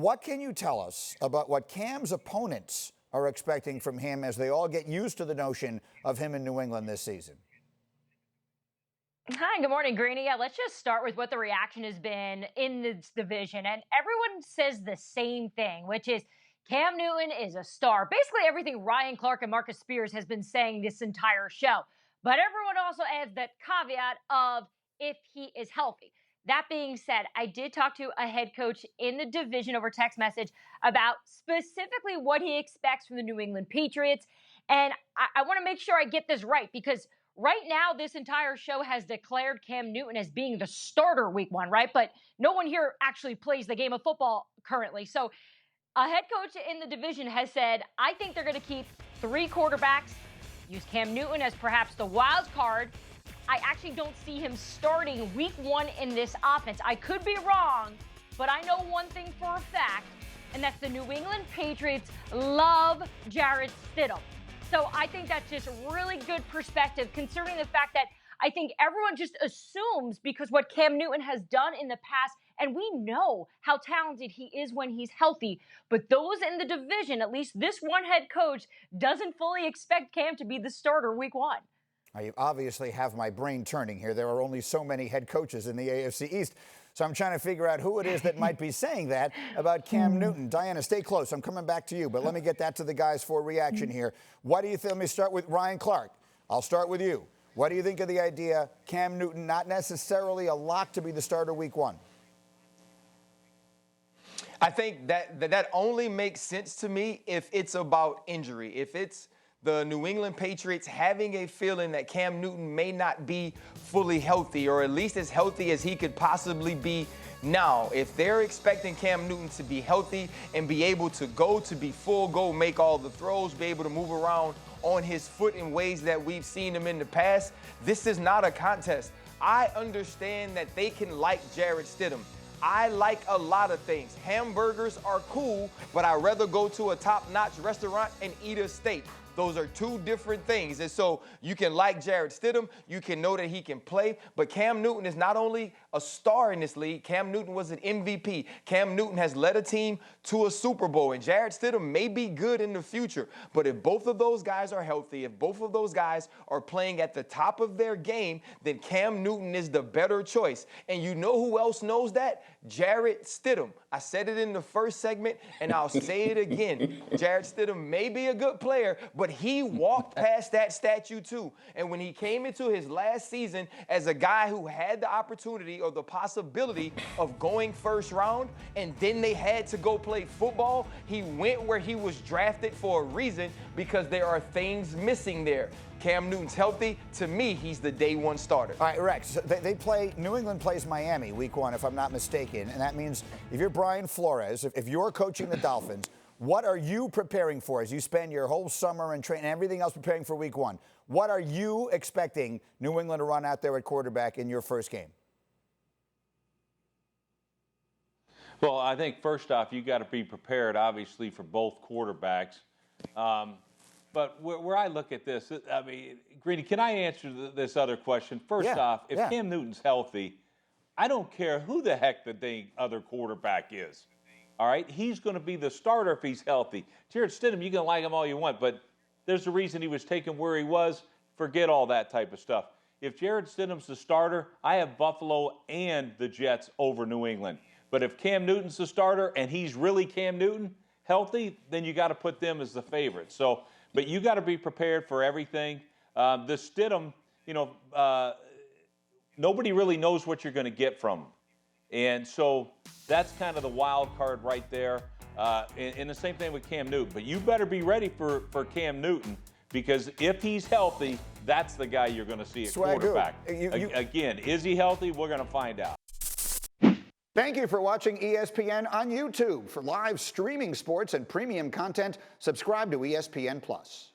What can you tell us about what Cam's opponents are expecting from him as they all get used to the notion of him in New England this season? Hi, good morning, Greeny. Yeah, let's just start with what the reaction has been in this division. And everyone says the same thing, which is Cam Newton is a star. Basically, everything Ryan Clark and Marcus Spears has been saying this entire show. But everyone also adds that caveat of if he is healthy. That being said, I did talk to a head coach in the division over text message about specifically what he expects from the New England Patriots. And I want to make sure I get this right because right now, this entire show has declared Cam Newton as being the starter week one, right? But no one here actually plays the game of football currently. So a head coach in the division has said, I think they're going to keep 3 quarterbacks, use Cam Newton as perhaps the wild card. I actually don't see him starting week 1 in this offense. I could be wrong, but I know one thing for a fact, and that's the New England Patriots love Jarrett Stidham. So I think that's just really good perspective, considering the fact that I think everyone just assumes because what Cam Newton has done in the past, and we know how talented he is when he's healthy, but those in the division, at least this one head coach, doesn't fully expect Cam to be the starter week 1. I obviously have my brain turning here. There are only so many head coaches in the AFC East. So I'm trying to figure out who it is that might be saying that about Cam Newton. Dianna, stay close. I'm coming back to you, but let me get that to the guys for a reaction here. What do you think? Let me start with Ryan Clark. I'll start with you. What do you think of the idea, Cam Newton not necessarily a lock to be the starter week 1? I think that only makes sense to me if it's about injury. If it's the New England Patriots having a feeling that Cam Newton may not be fully healthy, or at least as healthy as he could possibly be now. If they're expecting Cam Newton to be healthy and be able to be full go, make all the throws, be able to move around on his foot in ways that we've seen him in the past, this is not a contest. I understand that they can like Jarrett Stidham. I like a lot of things. Hamburgers are cool, but I'd rather go to a top-notch restaurant and eat a steak. Those are 2 different things. And so you can like Jarrett Stidham, you can know that he can play, but Cam Newton is not only a star in this league, Cam Newton was an MVP. Cam Newton has led a team to a Super Bowl, and Jarrett Stidham may be good in the future, but if both of those guys are healthy, if both of those guys are playing at the top of their game, then Cam Newton is the better choice. And you know who else knows that? Jarrett Stidham. I said it in the first segment, and I'll say it again. Jarrett Stidham may be a good player, but he walked past that statue too. And when he came into his last season as a guy who had the opportunity or the possibility of going first round, and then they had to go play football, he went where he was drafted for a reason, because there are things missing there. Cam Newton's healthy. To me, he's the day 1 starter. All right, Rex, New England plays Miami week 1, if I'm not mistaken. And that means if you're Brian Flores, if you're coaching the Dolphins, what are you preparing for as you spend your whole summer and train and everything else preparing for week 1? What are you expecting New England to run out there at quarterback in your first game? Well, I think first off, you got to be prepared, obviously, for both quarterbacks. But where I look at this, I mean, Greeny, can I answer this other question? First off, if Cam Newton's healthy, I don't care who the heck the other quarterback is. All right? He's going to be the starter if he's healthy. Jarrett Stidham, you can like him all you want, but there's a reason he was taken where he was. Forget all that type of stuff. If Jarrett Stidham's the starter, I have Buffalo and the Jets over New England. But if Cam Newton's the starter and he's really Cam Newton, healthy, then you got to put them as the favorite. So, but you got to be prepared for everything. The Stidham, nobody really knows what you're going to get from him. And so that's kind of the wild card right there. And the same thing with Cam Newton. But you better be ready for Cam Newton, because if he's healthy, that's the guy you're going to see at quarterback. Again, is he healthy? We're going to find out. Thank you for watching ESPN on YouTube. For live streaming sports and premium content, subscribe to ESPN+.